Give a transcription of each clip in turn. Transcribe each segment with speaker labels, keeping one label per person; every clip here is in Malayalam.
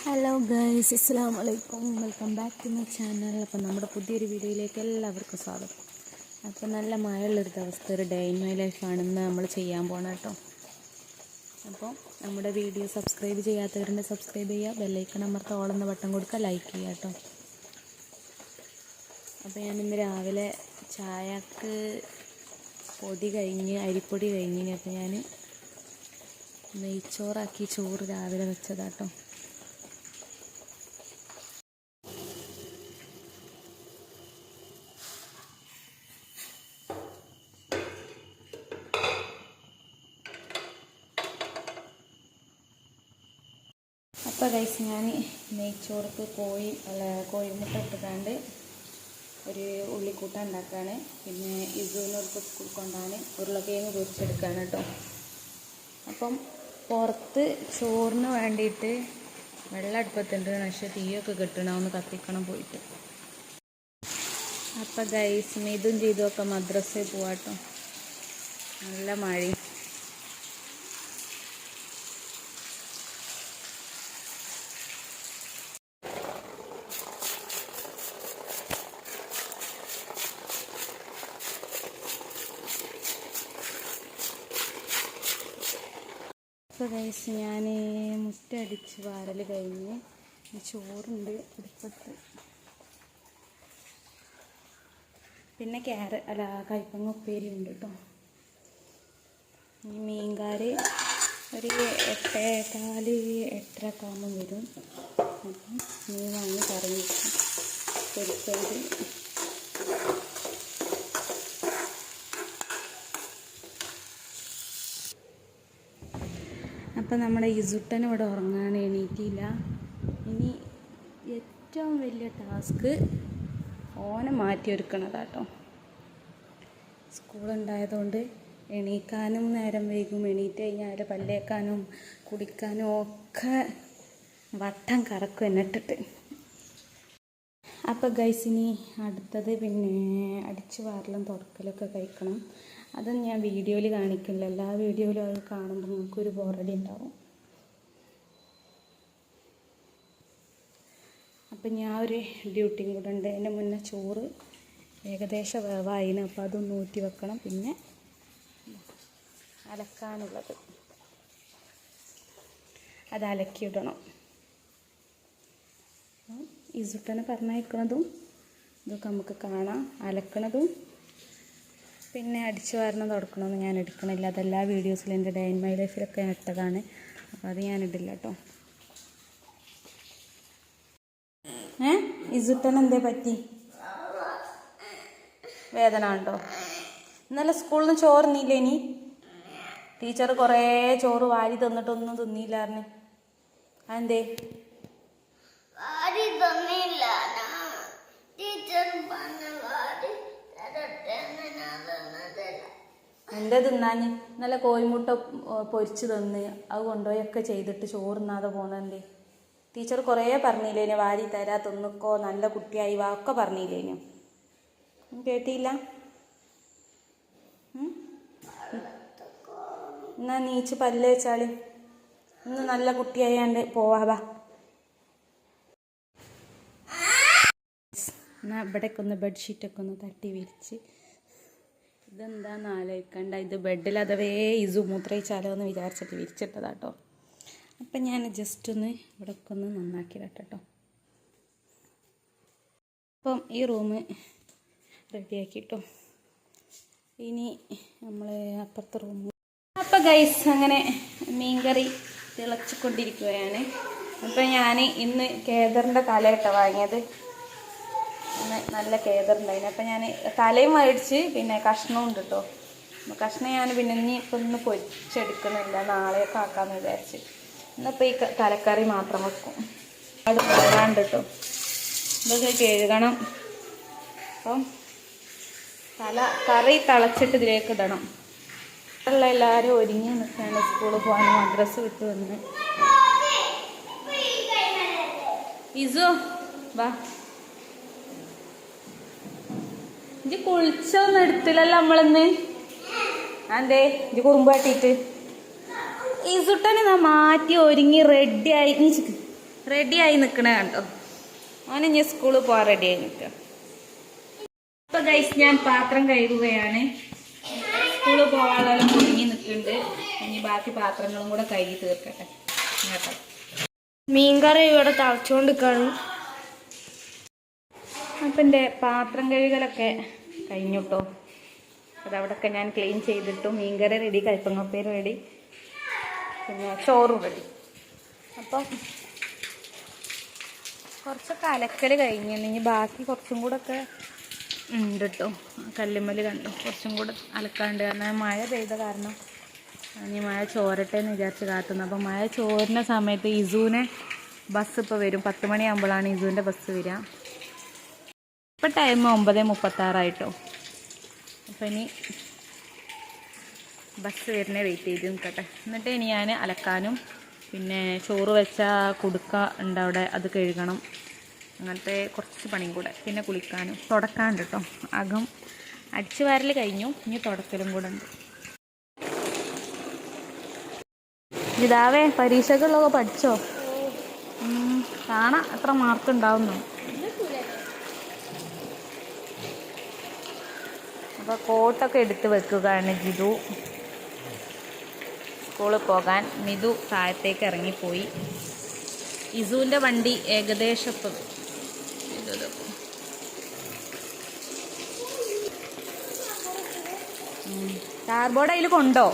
Speaker 1: ഹലോ ഗൈസ്, അസ്സലാമു അലൈക്കും. Welcome back to my channel. അപ്പം നമ്മുടെ പുതിയൊരു വീഡിയോയിലേക്ക് എല്ലാവർക്കും സ്വാഗതം. അപ്പം നല്ല മഴയുള്ളൊരു ദിവസത്തെ ഒരു ഡേ ഇൻ മൈ ലൈഫാണെന്ന് നമ്മൾ ചെയ്യാൻ പോകണം കേട്ടോ. അപ്പോൾ നമ്മുടെ വീഡിയോ സബ്സ്ക്രൈബ് ചെയ്യാത്തവരുണ്ട് സബ്സ്ക്രൈബ് ചെയ്യുക, ബെല്ലൈക്കൺ അമർത്ത ഓളെന്ന ബട്ടൺ കൊടുക്കുക, ലൈക്ക് ചെയ്യുക കേട്ടോ. അപ്പോൾ ഞാനിന്ന് രാവിലെ ചായക്ക് പൊടി കഴിഞ്ഞ് അരിപ്പൊടി കഴിഞ്ഞിന്. അപ്പോൾ ഞാൻ നെയ്ച്ചോറാക്കി ചോറ് രാവിലെ വെച്ചതാട്ടോ. അപ്പോൾ ഗൈസ്, ഞാൻ നെയ്ച്ചോർക്ക് കോഴിമുട്ട ഇട്ടുകൊണ്ട് ഒരു ഉള്ളിക്കൂട്ടം ഉണ്ടാക്കുകയാണ്. പിന്നെ ഇസൂനൊക്കെ സ്കൂൾ കൊണ്ടാണ് ഉരുളക്കിഴങ്ങ് പൊരിച്ചെടുക്കുകയാണ് കേട്ടോ. അപ്പം പുറത്ത് ചോറിന് വേണ്ടിയിട്ട് വെള്ളം അടുപ്പത്തുണ്ട്, പക്ഷേ തീയൊക്കെ കിട്ടണമെന്ന് കത്തിക്കണം പോയിട്ട്. അപ്പം ഗൈസ്, ഇതും ചെയ്തൊക്കെ മദ്രസയിൽ പോവാട്ടോ. നല്ല മഴയും. അപ്പോൾ ഗൈസ്, ഞാൻ മുറ്റടിച്ച് വാരൽ കഴിഞ്ഞ് ചോറുണ്ട് അടുപ്പത്ത്. പിന്നെ കയ്പങ്ങ ഉപ്പേരി ഉണ്ട് കേട്ടോ. ഈ മീൻകാർ ഒരു 8:15 8:30 ആകുമ്പം വരും. അപ്പം മീൻ വാങ്ങി കറി വെക്കും, പൊരിച്ചത്. അപ്പം നമ്മുടെ ഇസുട്ടൻ ഇവിടെ ഉറങ്ങാൻ എണീറ്റില്ല. ഇനി ഏറ്റവും വലിയ ടാസ്ക് ഓനെ മാറ്റിയൊരുക്കണതാട്ടോ. സ്കൂളുണ്ടായതുകൊണ്ട് എണീക്കാനും നേരം വൈകും. എണീറ്റ് കഴിഞ്ഞാൽ പല്ലേക്കാനും കുടിക്കാനും ഒക്കെ വട്ടം കറക്കും എന്നിട്ടിട്ട്. അപ്പോൾ ഗൈസ്, ഇനി അടുത്തത് പിന്നെ അടിച്ചു വാരലും തുടക്കലൊക്കെ കഴിക്കണം. അതൊന്നും ഞാൻ വീഡിയോയിൽ കാണിക്കില്ല. എല്ലാ വീഡിയോയിലും അത് കാണുമ്പോൾ നിങ്ങൾക്കൊരു ബോറടി ഉണ്ടാവും. അപ്പം ഞാൻ ഒരു ഡ്യൂട്ടിയും കൂടെ ഉണ്ട്. അതിൻ്റെ മുന്നേ ചോറ് ഏകദേശം വേവായിന്. അപ്പോൾ അതൊന്ന് ഊറ്റി വെക്കണം. പിന്നെ അലക്കാനുള്ളത് അത് അലക്കിയിടണം. ഇസുട്ടനെ പറഞ്ഞയക്കണതും ഇതൊക്കെ നമുക്ക് കാണാം. അലക്കണതും പിന്നെ അടിച്ചു വാരണം തുടക്കണമെന്ന് ഞാൻ എടുക്കണില്ല. അതെല്ലാ വീഡിയോസിലും എൻ്റെ ഡേ ഇൻ മൈ ലൈഫിലൊക്കെ ഞാൻ ഇട്ടതാണ്. അപ്പോൾ അത് ഞാൻ ഇടില്ല കേട്ടോ. ഇസുട്ടൻ എന്തേ പറ്റി? വേദന ഉണ്ടോ? ഇന്നലെ സ്കൂളിൽ നിന്ന് ചോറുന്നില്ലേ? ഇനി ടീച്ചർ കുറേ ചോറ് വാരി തന്നിട്ടൊന്നും തിന്നില്ലായിരുന്നു. അതെന്തേ? എൻ്റെ തിന്നാഞ്ഞ് ഇന്നലെ കോഴിമുട്ട പൊരിച്ച് തന്ന് അത് കൊണ്ടുപോയൊക്കെ ചെയ്തിട്ട് ചോറുന്നാതെ പോകുന്നതെന്തേ? ടീച്ചർ കുറേ പറഞ്ഞില്ലേനു, വാരി തരാ തിന്നിക്കോ, നല്ല കുട്ടിയായി വാ ഒക്കെ പറഞ്ഞില്ലേനു. കേട്ടില്ല? എന്നാ നീച്ച് പല്ല് വെച്ചാളി. ഇന്ന് നല്ല കുട്ടിയായാണ്ട് പോവാ. എന്നാൽ ഇവിടേക്ക് ഒന്ന് ബെഡ്ഷീറ്റൊക്കെ ഒന്ന് തട്ടി വിരിച്ച്. ഇതെന്താണെന്ന് ആലോചിക്കണ്ട, ഇത് ബെഡിൽ അഥവേ ഇസു മൂത്രയിച്ചാലോ എന്ന് വിചാരിച്ചിട്ട് വിരിച്ചിട്ടതാട്ടോ. അപ്പം ഞാൻ ജസ്റ്റ് ഒന്ന് ഇവിടേക്ക് ഒന്ന് നന്നാക്കി കേട്ടോ. അപ്പം ഈ റൂം റെഡിയാക്കിട്ടോ. ഇനി നമ്മൾ അപ്പുറത്തെ റൂം. അപ്പം ഗൈസ്, അങ്ങനെ മീൻകറി തിളച്ചിക്കൊണ്ടിരിക്കുകയാണ്. അപ്പം ഞാൻ ഇന്ന് കേദറിൻ്റെ തലയിട്ട വാങ്ങിയത്. നല്ല കേദറുണ്ടായിരുന്നു. അപ്പം ഞാൻ തലയും മേടിച്ച് പിന്നെ കഷ്ണവും ഉണ്ട് കേട്ടോ. കഷ്ണം ഞാൻ പിന്നെ ഇപ്പം ഒന്ന് പൊരിച്ചെടുക്കണില്ല, നാളെയൊക്കെ ആക്കാമെന്ന് വിചാരിച്ച്. ഇന്നിപ്പോൾ ഈ തലക്കറി മാത്രം വെക്കും. അത് പോരാണ്ട് കേട്ടോ. ഇതൊക്കെ കഴുകണം. അപ്പം കറി തിളച്ചിട്ട് ഇതിലേക്ക് ഇടണം. ഉള്ള എല്ലാവരും ഒരുങ്ങി നിൽക്കുകയാണ് സ്കൂളിൽ പോകാൻ. മദ്രസ് വിട്ട് വന്ന് ഇസു വാ. ഇത് കുളിച്ചൊന്നും എടുത്തില്ലല്ലോ നമ്മളിന്ന്. അതെ, ഇത് കുറുമ്പ് കാട്ടിയിട്ട് ഇസുട്ടനെ മാറ്റി ഒരുങ്ങി റെഡി ആയി. നീ റെഡിയായി നിൽക്കണ കണ്ടോ. അവന് ഇനി സ്കൂളിൽ പോകാൻ റെഡിയായി നിൽക്കുക. അപ്പൊ ഗൈസ് ഞാൻ പാത്രം കഴുകുകയാണ്. സ്കൂളിൽ പോകാനുള്ള കുടുങ്ങി നിൽക്കുന്നുണ്ട്. ഇനി ബാക്കി പാത്രങ്ങളും കൂടെ കഴുകി തീർക്കട്ടെ കേട്ടോ.
Speaker 2: മീൻകറി ഇവിടെ തിളച്ചുകൊണ്ട് കാണും.
Speaker 1: അപ്പം എൻ്റെ പാത്രം കഴുകലൊക്കെ കഴിഞ്ഞിട്ടോ. അതവിടെയൊക്കെ ഞാൻ ക്ലീൻ ചെയ്തിട്ടു. മീൻകറി റെഡി, കയ്പങ്ങപ്പേര് റെഡി, പിന്നെ ചോറും റെഡി. അപ്പം കുറച്ചൊക്കെ അലക്കൽ കഴിഞ്ഞിട്ടുണ്ടെങ്കിൽ ബാക്കി കുറച്ചും കൂടെ ഒക്കെ ഉണ്ട് കേട്ടോ. കല്ലുമ്മൽ കണ്ടു കുറച്ചും കൂടെ അലക്കാണ്ട്. കാരണം മഴ പെയ്ത കാരണം ഇനി മഴ ചോരട്ടെ എന്ന് വിചാരിച്ച് കാത്തുന്നു. അപ്പോൾ മഴ ചോരുന്ന സമയത്ത് ഇസൂനെ ബസ് ഇപ്പോൾ വരും. 10 മണിയാകുമ്പോഴാണ് ഇസൂൻ്റെ ബസ് വരിക. ഇപ്പം ടൈം 9:36 അപ്പം ഇനി ബസ് വരുന്നേ വെയിറ്റ് ചെയ്ത് നിൽക്കട്ടെ. എന്നിട്ട് ഇനി ഞാൻ അലക്കാനും പിന്നെ ചോറ് വെച്ച കുടുക്ക ഉണ്ട് അവിടെ, അത് കഴുകണം. അങ്ങനത്തെ കുറച്ച് പണിയും കൂടെ. പിന്നെ കുളിക്കാനും തുടക്കാണ്ട് കേട്ടോ. അകം അടിച്ചു വാരൽ കഴിഞ്ഞു, ഇനി തുടക്കലും കൂടെ ഉണ്ട്. ഇതാവേ പരീക്ഷകളുള്ളതൊക്കെ പഠിച്ചോ? കാണാം എത്ര മാർക്ക് ഉണ്ടാവുന്നു. അപ്പോൾ കോട്ടൊക്കെ എടുത്ത് വെക്കുകയാണ് ജിതു. സ്കൂളിൽ പോകാൻ മിതു താഴത്തേക്ക് ഇറങ്ങിപ്പോയി. ഇസുവിൻ്റെ വണ്ടി ഏകദേശം ഇപ്പം കാർബോർഡ് അതിൽ കൊണ്ടോ?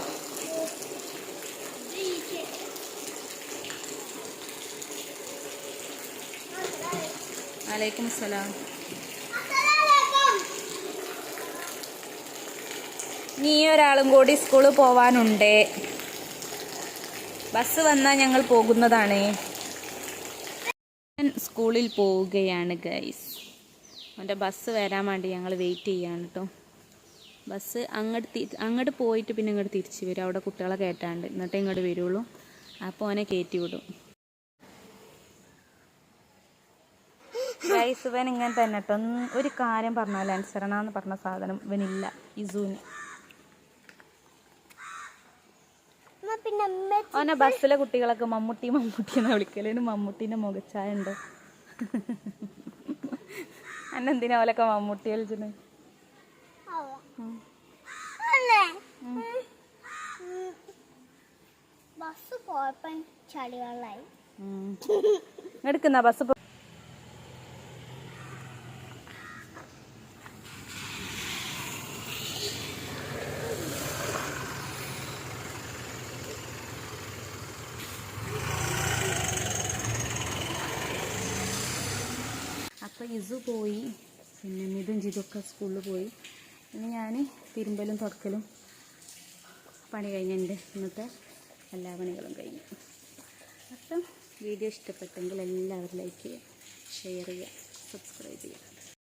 Speaker 1: വലൈക്കും സലാം. നീ ഒരാളും കൂടി സ്കൂളിൽ പോവാനുണ്ട്. ബസ് വന്നാൽ ഞങ്ങൾ പോകുന്നതാണ്. സ്കൂളിൽ പോവുകയാണ് ഗൈസ്. അവൻ്റെ ബസ് വരാൻ വേണ്ടി ഞങ്ങൾ വെയിറ്റ് ചെയ്യാണ് കേട്ടോ. ബസ് അങ്ങോട്ട് പോയിട്ട് പിന്നെ ഇങ്ങോട്ട് തിരിച്ച് വരും. അവിടെ കുട്ടികളെ കയറ്റാണ്ട്, എന്നിട്ടേ ഇങ്ങോട്ട് വരുള്ളൂ. അപ്പോൾ അവനെ കയറ്റി വിടും. ഗൈസ് ഇവൻ ഇങ്ങനെ തന്നെ കേട്ടോ. ഒരു കാര്യം പറഞ്ഞാൽ അനുസരണ എന്ന് പറഞ്ഞ സാധനം ഇവനില്ല ഇസുവിന്. അവനെ ബസ്സിലെ കുട്ടികളൊക്കെ മമ്മൂട്ടി മമ്മൂട്ടിന്ന് വിളിക്കലേന്. മമ്മൂട്ടീൻ്റെ മുഖച്ചായ ഉണ്ടോ? അന്നെന്തിനാ ഓലൊക്കെ മമ്മൂട്ടി കളിച്ചിന്? എടുക്കുന്ന ബസ് അപ്പോൾ ഇസു പോയി, പിന്നെ മിതും ജിതൊക്കെ സ്കൂളിൽ പോയി. ഇനി ഞാൻ തിരുമ്പലും തുടക്കലും പണി കഴിഞ്ഞിട്ടുണ്ട്. ഇന്നത്തെ എല്ലാ പണികളും കഴിഞ്ഞു. അപ്പം വീഡിയോ ഇഷ്ടപ്പെട്ടെങ്കിൽ എല്ലാവരും ലൈക്ക് ചെയ്യുക, ഷെയർ ചെയ്യുക, സബ്സ്ക്രൈബ് ചെയ്യുക.